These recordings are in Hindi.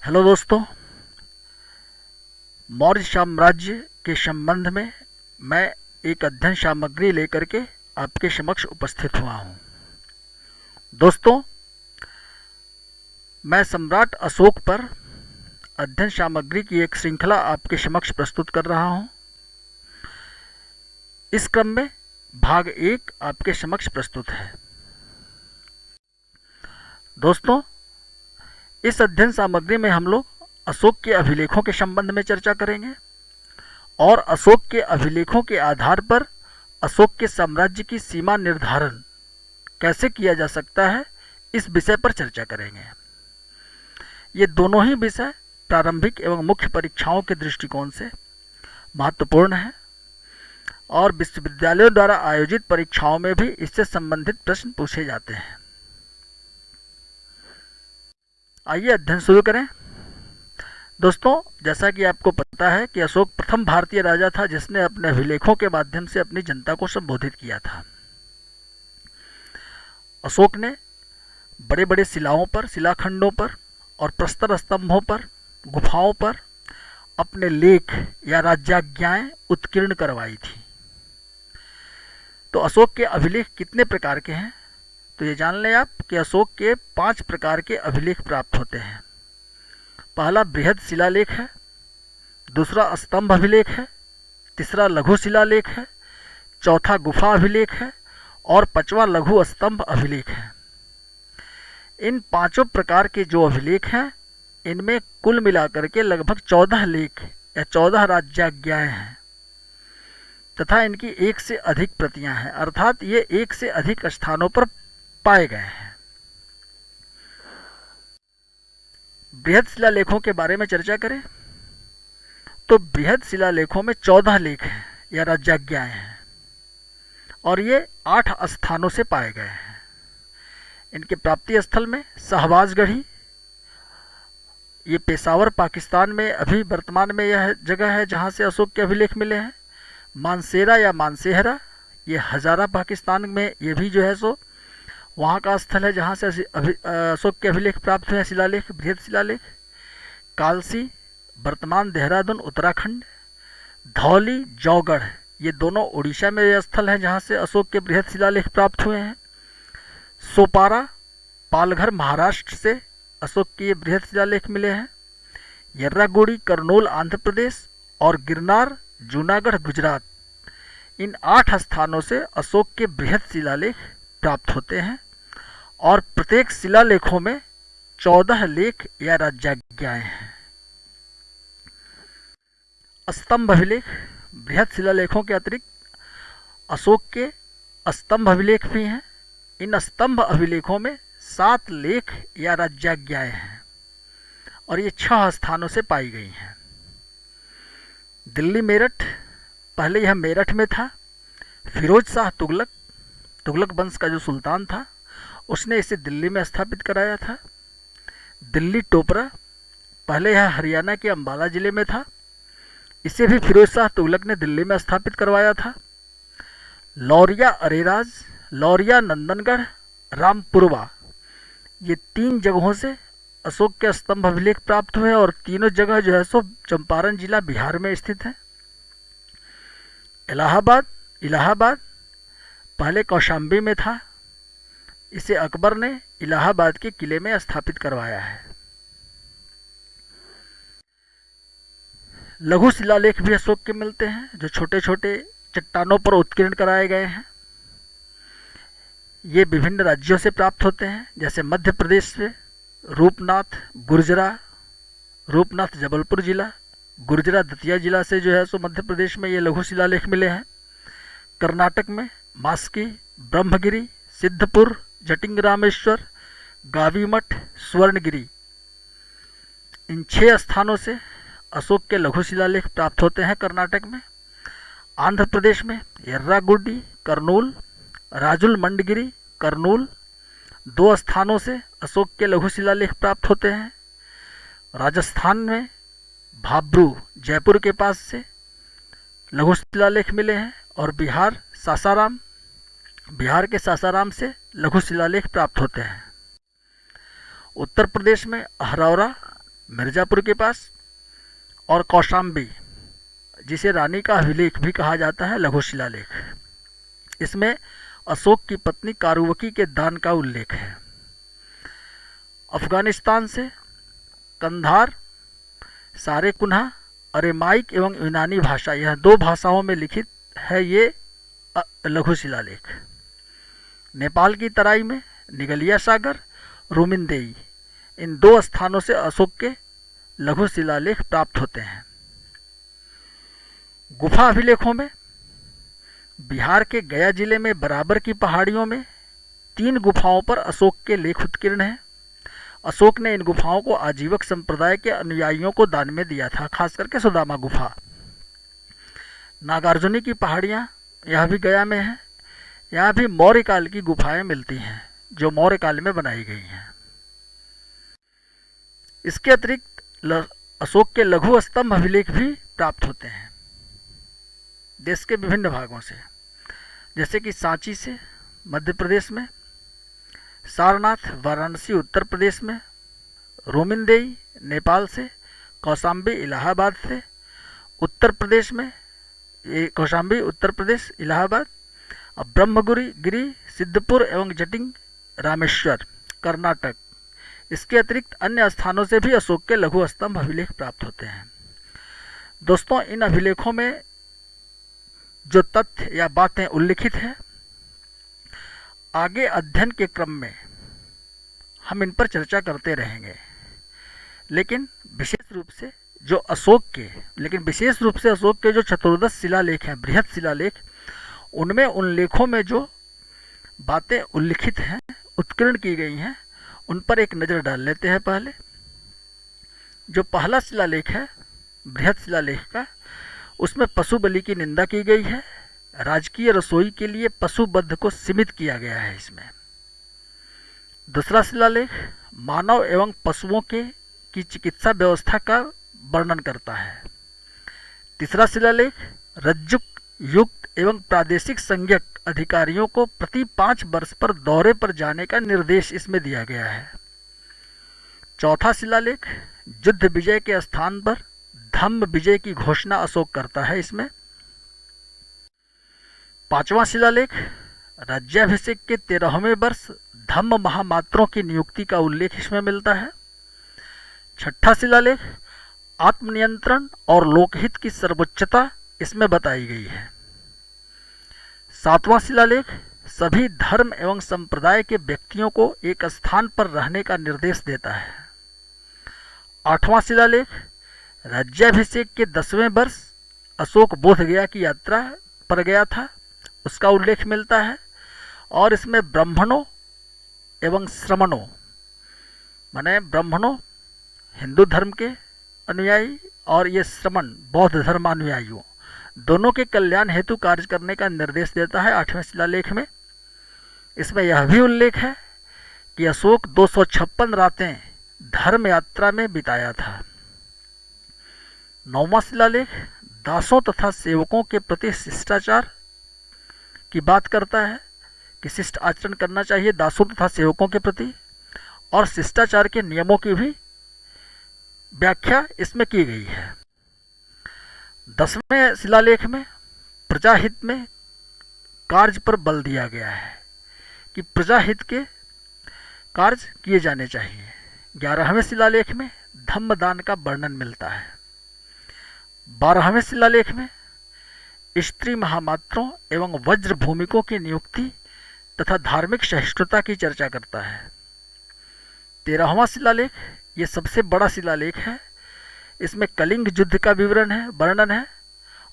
हेलो दोस्तों, मौर्य साम्राज्य के संबंध में मैं एक अध्ययन सामग्री लेकर के आपके समक्ष उपस्थित हुआ हूँ। दोस्तों, मैं सम्राट अशोक पर अध्ययन सामग्री की एक श्रृंखला आपके समक्ष प्रस्तुत कर रहा हूँ। इस क्रम में भाग 1 आपके समक्ष प्रस्तुत है। दोस्तों, इस अध्ययन सामग्री में हम लोग अशोक के अभिलेखों के संबंध में चर्चा करेंगे और अशोक के अभिलेखों के आधार पर अशोक के साम्राज्य की सीमा निर्धारण कैसे किया जा सकता है, इस विषय पर चर्चा करेंगे। ये दोनों ही विषय प्रारंभिक एवं मुख्य परीक्षाओं के दृष्टिकोण से महत्वपूर्ण है और विश्वविद्यालयों द्वारा आयोजित परीक्षाओं में भी इससे संबंधित प्रश्न पूछे जाते हैं। आइए अध्ययन शुरू करें। दोस्तों, जैसा कि आपको पता है कि अशोक प्रथम भारतीय राजा था जिसने अपने अभिलेखों के माध्यम से अपनी जनता को संबोधित किया था। अशोक ने बड़े बड़े शिलाओं पर, शिलाखंडों पर और प्रस्तर स्तंभों पर, गुफाओं पर अपने लेख या राज्याज्ञाएं उत्कीर्ण करवाई थी। तो अशोक के अभिलेख कितने प्रकार के हैं, तो ये जान लें आप कि अशोक के 5 प्रकार के अभिलेख प्राप्त होते हैं। पहला बृहद शिलालेख है, दूसरा स्तंभ अभिलेख है, तीसरा लघु शिलालेख है, चौथा गुफा अभिलेख है और 5वां लघु स्तंभ अभिलेख है। इन 5 प्रकार के जो अभिलेख हैं, इनमें कुल मिलाकर के लगभग 14 लेख या 14 राज्याज्ञाएं हैं तथा इनकी 1 से अधिक प्रतियां हैं, अर्थात ये 1 से अधिक स्थानों पर पाए गए हैं। बृहद शिलालेखों के बारे में चर्चा करें तो बृहद शिलालेखों में 14 लेख हैं या राज्याज्ञाएं हैं और ये 8 स्थानों से पाए गए हैं। इनके प्राप्ति स्थल में शहबाजगढ़ी, ये पेशावर पाकिस्तान में अभी वर्तमान में यह जगह है जहाँ से अशोक के अभिलेख मिले हैं। मानसेरा या मानसेहरा, ये हजारा पाकिस्तान में ये भी जो है सो वहाँ का स्थल है जहाँ से अशोक के अभिलेख प्राप्त हुए हैं, शिलालेख, बृहद शिलालेख। कालसी, वर्तमान देहरादून उत्तराखंड। धौली, जौगढ़, ये दोनों उड़ीसा में ये स्थल हैं जहाँ से अशोक के बृहद शिलालेख प्राप्त हुए हैं। सोपारा, पालघर, महाराष्ट्र से अशोक के ये बृहद शिलालेख मिले हैं। यर्रागुड़ी, करनूल, आंध्र प्रदेश और गिरनार, जूनागढ़, गुजरात, इन 8 स्थानों से अशोक के बृहद शिलालेख प्राप्त होते हैं और प्रत्येक शिलालेखों में 14 लेख या राज्याज्ञाएं हैं। स्तंभ अभिलेख, बृहद शिलालेखों के अतिरिक्त अशोक के स्तंभ अभिलेख भी हैं। इन स्तंभ अभिलेखों में 7 लेख या राज्याज्ञाएं हैं और ये 6 स्थानों से पाई गई हैं। दिल्ली मेरठ, पहले यह मेरठ में था। फिरोज शाह तुगलक वंश का जो सुल्तान था उसने इसे दिल्ली में स्थापित कराया था। दिल्ली टोपरा, पहले यह हरियाणा के अंबाला जिले में था, इसे भी फिरोज शाह तुगलक ने दिल्ली में स्थापित करवाया था। लौरिया अरेराज, लौरिया नंदनगढ़, रामपुरवा, ये 3 जगहों से अशोक के स्तंभ अभिलेख प्राप्त हुए और तीनों जगह जो है सो चंपारण जिला बिहार में स्थित है। इलाहाबाद पहले कौशाम्बी में था, इसे अकबर ने इलाहाबाद के किले में स्थापित करवाया है। लघु शिलालेख भी अशोक के मिलते हैं जो छोटे छोटे चट्टानों पर उत्कीर्ण कराए गए हैं। ये विभिन्न राज्यों से प्राप्त होते हैं, जैसे मध्य प्रदेश से रूपनाथ, रूपनाथ जबलपुर जिला, गुर्जरा दतिया जिला से जो है सो मध्य प्रदेश में ये लघु शिलालेख मिले हैं। कर्नाटक में मास्की, ब्रह्मगिरी, सिद्धपुर, जटिंग रामेश्वर, गावीमठ, स्वर्णगिरी, इन 6 स्थानों से अशोक के लघु शिलालेख प्राप्त होते हैं कर्नाटक में। आंध्र प्रदेश में यर्रागुड्डी, करनूल, राजुल मंडगिरी, करनूल, 2 स्थानों से अशोक के लघु शिलालेख प्राप्त होते हैं। राजस्थान में भाब्रू, जयपुर के पास से लघु शिलालेख मिले हैं और बिहार के सासाराम से लघु शिलालेख प्राप्त होते हैं। उत्तर प्रदेश में अहरौरा, मिर्ज़ापुर के पास, और कौशाम्बी, जिसे रानी का अभिलेख भी कहा जाता है, लघु शिलालेख। इसमें अशोक की पत्नी कारुवकी के दान का उल्लेख है। अफगानिस्तान से कंधार, सारेकुन्हा, अरेमाइक एवं यूनानी भाषा, यह 2 भाषाओं में लिखित है ये लघु शिलालेख। नेपाल की तराई में निगलिया सागर, रुमिनदेई, इन 2 स्थानों से अशोक के लघु शिलालेख प्राप्त होते हैं। गुफा अभिलेखों में बिहार के गया जिले में बराबर की पहाड़ियों में 3 गुफाओं पर अशोक के लेख उत्कीर्ण हैं। अशोक ने इन गुफाओं को आजीवक संप्रदाय के अनुयायियों को दान में दिया था, खास करके सुदामा गुफा। नागार्जुनी की पहाड़ियाँ यह भी गया में है। यहाँ भी मौर्य काल की गुफाएं मिलती हैं जो मौर्य काल में बनाई गई हैं। इसके अतिरिक्त अशोक के लघु स्तंभ अभिलेख भी प्राप्त होते हैं देश के विभिन्न भागों से, जैसे कि सांची से मध्य प्रदेश में, सारनाथ वाराणसी उत्तर प्रदेश में, रोमिनदेई नेपाल से, कौशाम्बी इलाहाबाद से, उत्तर प्रदेश में, ये कौशाम्बी उत्तर प्रदेश इलाहाबाद, और ब्रह्मगिरी सिद्धपुर एवं जटिंग रामेश्वर कर्नाटक। इसके अतिरिक्त अन्य स्थानों से भी अशोक के लघु स्तंभ अभिलेख प्राप्त होते हैं। दोस्तों, इन अभिलेखों में जो तथ्य या बातें उल्लिखित हैं, आगे अध्ययन के क्रम में हम इन पर चर्चा करते रहेंगे, लेकिन विशेष रूप से अशोक के जो चतुर्दश शिलालेख हैं, बृहद शिलालेख, उनमें उन लेखों में जो बातें उल्लिखित हैं, उत्कीर्ण की गई हैं, उन पर एक नज़र डाल लेते हैं। पहले जो पहला शिलालेख है बृहद शिलालेख का, उसमें पशु बलि की निंदा की गई है। राजकीय रसोई के लिए पशु वध को सीमित किया गया है इसमें। दूसरा शिलालेख मानव एवं पशुओं की चिकित्सा व्यवस्था का वर्णन करता है। तीसरा शिलालेख रज्जुक युक्त एवं प्रादेशिक संज्ञक अधिकारियों को प्रति 5 वर्ष पर दौरे पर जाने का निर्देश इसमें दिया गया है। चौथा शिलालेख युद्ध विजय के स्थान पर धम्म विजय की घोषणा अशोक करता है इसमें। 5वां शिलालेख राज्याभिषेक के 13वें वर्ष धम्म महामात्रों की नियुक्ति का उल्लेख इसमें मिलता है। 6ठा शिलालेख आत्मनियंत्रण और लोकहित की सर्वोच्चता इसमें बताई गई है। 7वां शिलालेख सभी धर्म एवं संप्रदाय के व्यक्तियों को एक स्थान पर रहने का निर्देश देता है। 8वां शिलालेख राज्याभिषेक के 10वें वर्ष अशोक बोधगया की यात्रा पर गया था, उसका उल्लेख मिलता है। और इसमें ब्राह्मणों एवं श्रमणों, माने ब्राह्मणों हिंदू धर्म के अनुयायी और ये श्रमण बौद्ध धर्मानुयायियों, दोनों के कल्याण हेतु कार्य करने का निर्देश देता है 8वें शिलालेख में। इसमें यह भी उल्लेख है कि अशोक 256 रातें धर्म यात्रा में बिताया था। 9वां शिलालेख दासों तथा सेवकों के प्रति शिष्टाचार की बात करता है कि शिष्ट आचरण करना चाहिए दासों तथा सेवकों के प्रति, और शिष्टाचार के नियमों की भी व्याख्या इसमें की गई है। 10वें शिलालेख में प्रजाहित में कार्य पर बल दिया गया है कि प्रजाहित के कार्य किए जाने चाहिए। 11वें शिलालेख में धम्मदान का वर्णन मिलता है। 12वें शिलालेख में स्त्री महामात्रों एवं वज्र भूमिकों की नियुक्ति तथा धार्मिक सहिष्णुता की चर्चा करता है। 13वां शिलालेख ये सबसे बड़ा शिलालेख है। इसमें कलिंग युद्ध का वर्णन है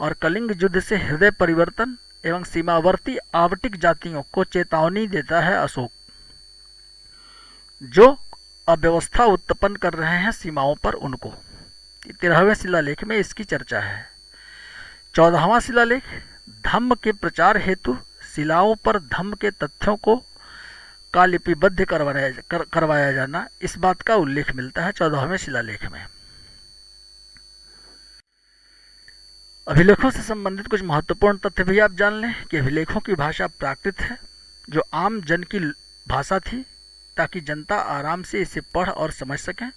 और कलिंग युद्ध से हृदय परिवर्तन एवं सीमावर्ती आवटिक जातियों को चेतावनी देता है अशोक, जो अव्यवस्था उत्पन्न कर रहे हैं सीमाओं पर उनको। 13वें शिलालेख में इसकी चर्चा है। 14वां शिलालेख धम्म के प्रचार हेतु शिलाओं पर धम्म के तथ्यों को का लिपिबद्ध करवाया जाना, इस बात का उल्लेख मिलता है 14वें शिलालेख में। अभिलेखों से संबंधित कुछ महत्वपूर्ण तथ्य भी आप जान लें कि अभिलेखों की भाषा प्राकृत है, जो आम जन की भाषा थी, ताकि जनता आराम से इसे पढ़ और समझ सकें।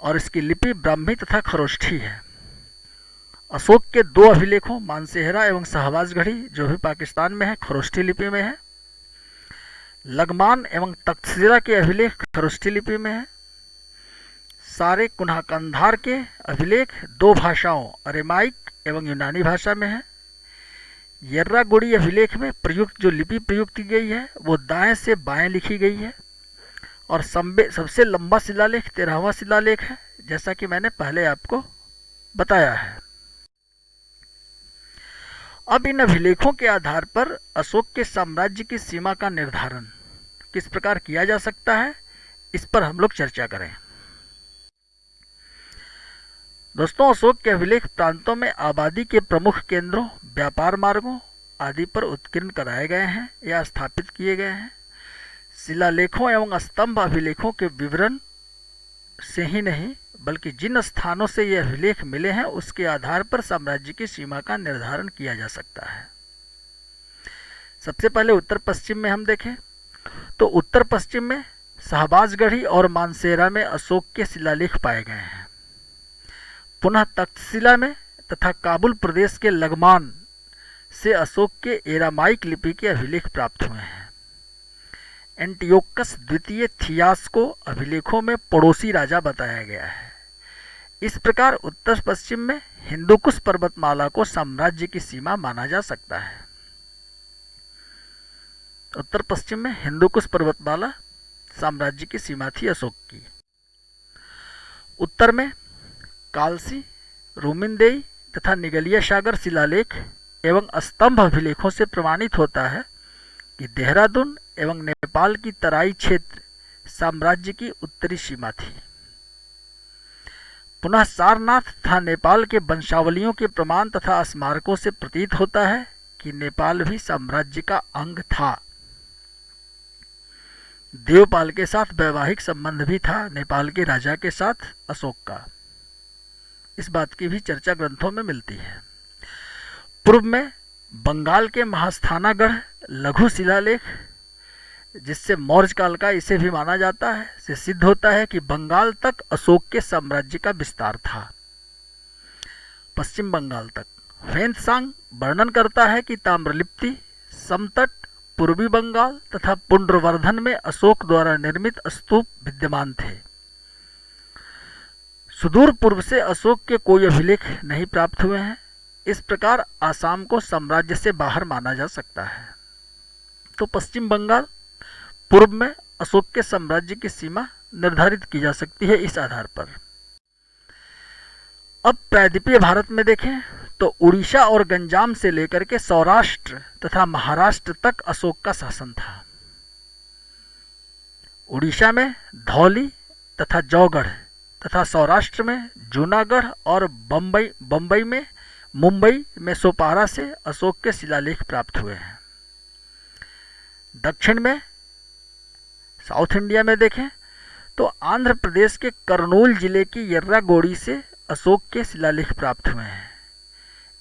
और इसकी लिपि ब्राह्मी तथा खरोष्ठी है। अशोक के दो अभिलेखों मानसेहरा एवं शहबाजगढ़ी, जो भी पाकिस्तान में है, खरोष्ठी लिपि में है। लगमान एवं तक्षशिला के अभिलेख खरोष्ठी लिपि में है। सारे कुन्हा कंधार के अभिलेख दो भाषाओं अरेमाइक एवं यूनानी भाषा में है। यर्रागुड़ी अभिलेख में प्रयुक्त जो लिपि प्रयुक्त की गई है वो दाएं से बाएं लिखी गई है। और सबसे लंबा शिलालेख 13वां शिलालेख है, जैसा कि मैंने पहले आपको बताया है। अब इन अभिलेखों के आधार पर अशोक के साम्राज्य की सीमा का निर्धारण किस प्रकार किया जा सकता है, इस पर हम लोग चर्चा करें। दोस्तों, अशोक के अभिलेख प्रांतों में आबादी के प्रमुख केंद्रों, व्यापार मार्गों आदि पर उत्कीर्ण कराए गए हैं या स्थापित किए गए हैं। शिलालेखों एवं स्तंभ अभिलेखों के विवरण से ही नहीं, बल्कि जिन स्थानों से ये अभिलेख मिले हैं उसके आधार पर साम्राज्य की सीमा का निर्धारण किया जा सकता है। सबसे पहले उत्तर पश्चिम में हम देखें तो उत्तर पश्चिम में शहबाजगढ़ी और मानसेरा में अशोक के शिलालेख पाए गए हैं। पुनः तक्षशिला में तथा काबुल प्रदेश के लगमान से अशोक के एरामाइक लिपि के अभिलेख प्राप्त हुए हैं। एंटियोकस द्वितीय थियास को अभिलेखों में पड़ोसी राजा बताया गया है। इस प्रकार उत्तर पश्चिम में हिंदुकुश पर्वतमाला को साम्राज्य की सीमा माना जा सकता है। उत्तर पश्चिम में हिंदुकुश पर्वतमाला साम्राज्य की सीमा थी अशोक की। उत्तर में कालसी, रूमिनदेई तथा निगलिया सागर शिलालेख एवं स्तंभ अभिलेखों से प्रमाणित होता है कि देहरादून एवं नेपाल की तराई क्षेत्र साम्राज्य की उत्तरी सीमा थी। पुनः सारनाथ तथा नेपाल के वंशावलियों के प्रमाण तथा स्मारकों से प्रतीत होता है कि नेपाल भी साम्राज्य का अंग था। देवपाल के साथ वैवाहिक संबंध भी था नेपाल के राजा के साथ अशोक का। इस बात की भी चर्चा ग्रंथों में मिलती है। पूर्व में बंगाल के महास्थानागढ़ लघु शिलालेख, जिससे मौर्य काल का इसे भी माना जाता है, से सिद्ध होता है कि बंगाल तक अशोक के साम्राज्य का विस्तार था, पश्चिम बंगाल तक। फेंगत्सांग वर्णन करता है कि ताम्रलिप्ति, समतट, पूर्वी बंगाल तथा पुंड्रवर्धन में अशोक द्वारा निर्मित स्तूप विद्यमान थे। सुदूर पूर्व से अशोक के कोई अभिलेख नहीं प्राप्त हुए हैं। इस प्रकार आसाम को साम्राज्य से बाहर माना जा सकता है। तो पश्चिम बंगाल पूर्व में अशोक के साम्राज्य की सीमा निर्धारित की जा सकती है इस आधार पर। अब प्रायद्वीपीय भारत में देखें तो उड़ीसा और गंजाम से लेकर के सौराष्ट्र तथा महाराष्ट्र तक अशोक का शासन था। उड़ीसा में धौली तथा जौगढ़ तथा सौराष्ट्र में जूनागढ़ और मुंबई में सोपारा से अशोक के शिलालेख प्राप्त हुए हैं। दक्षिण में साउथ इंडिया में देखें तो आंध्र प्रदेश के कर्नूल जिले की यर्रागोड़ी से अशोक के शिलालेख प्राप्त हुए हैं।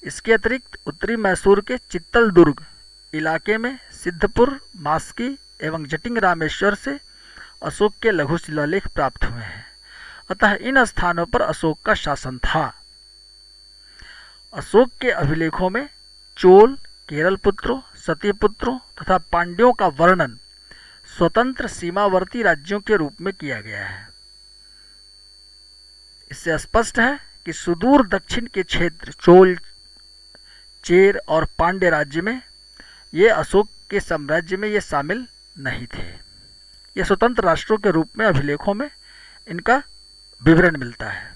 इसके अतिरिक्त उत्तरी मैसूर के चित्तल दुर्ग इलाके में सिद्धपुर, मास्की एवं जटिंग रामेश्वर से अशोक के लघु शिलालेख प्राप्त हुए हैं। अतः इन स्थानों पर अशोक का शासन था। अशोक के अभिलेखों में चोल, केरल पुत्रों, सतीपुत्रों तथा पांड्यों का वर्णन स्वतंत्र सीमावर्ती राज्यों के रूप में किया गया है। इससे स्पष्ट है कि सुदूर दक्षिण के क्षेत्र चोल, चेर और पांड्य राज्य में ये अशोक के साम्राज्य में ये शामिल नहीं थे। ये स्वतंत्र राष्ट्रों के रूप में अभिलेखों में इनका विवरण मिलता है।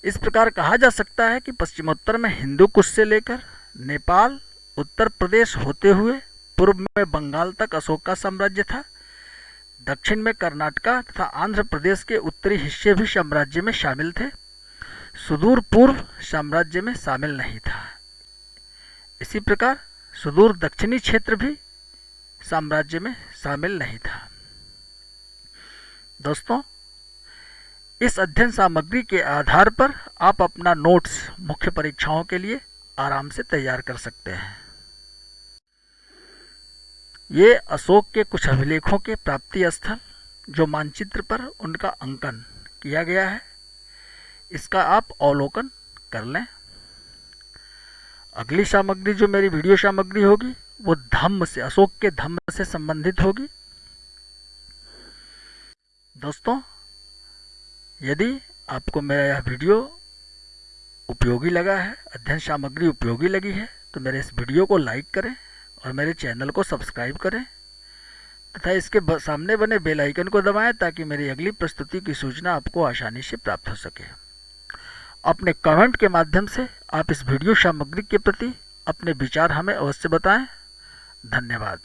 इस प्रकार कहा जा सकता है कि पश्चिमोत्तर में हिंदू कुश से लेकर नेपाल, उत्तर प्रदेश होते हुए पूर्व में बंगाल तक अशोक का साम्राज्य था। दक्षिण में कर्नाटका तथा आंध्र प्रदेश के उत्तरी हिस्से भी साम्राज्य में शामिल थे। सुदूर पूर्व साम्राज्य में शामिल नहीं था। इसी प्रकार सुदूर दक्षिणी क्षेत्र भी साम्राज्य में शामिल नहीं था। दोस्तों, इस अध्ययन सामग्री के आधार पर आप अपना नोट्स मुख्य परीक्षाओं के लिए आराम से तैयार कर सकते हैं। ये अशोक के कुछ अभिलेखों के प्राप्ति स्थल जो मानचित्र पर उनका अंकन किया गया है, इसका आप अवलोकन कर लें। अगली सामग्री जो मेरी वीडियो सामग्री होगी वो धम्म से, अशोक के धम्म से संबंधित होगी। दोस्तों, यदि आपको मेरा यह वीडियो उपयोगी लगा है, अध्ययन सामग्री उपयोगी लगी है, तो मेरे इस वीडियो को लाइक करें और मेरे चैनल को सब्सक्राइब करें तथा इसके सामने बने बेल आइकन को दबाएं ताकि मेरी अगली प्रस्तुति की सूचना आपको आसानी से प्राप्त हो सके। अपने कमेंट के माध्यम से आप इस वीडियो सामग्री के प्रति अपने विचार हमें अवश्य बताएं। धन्यवाद।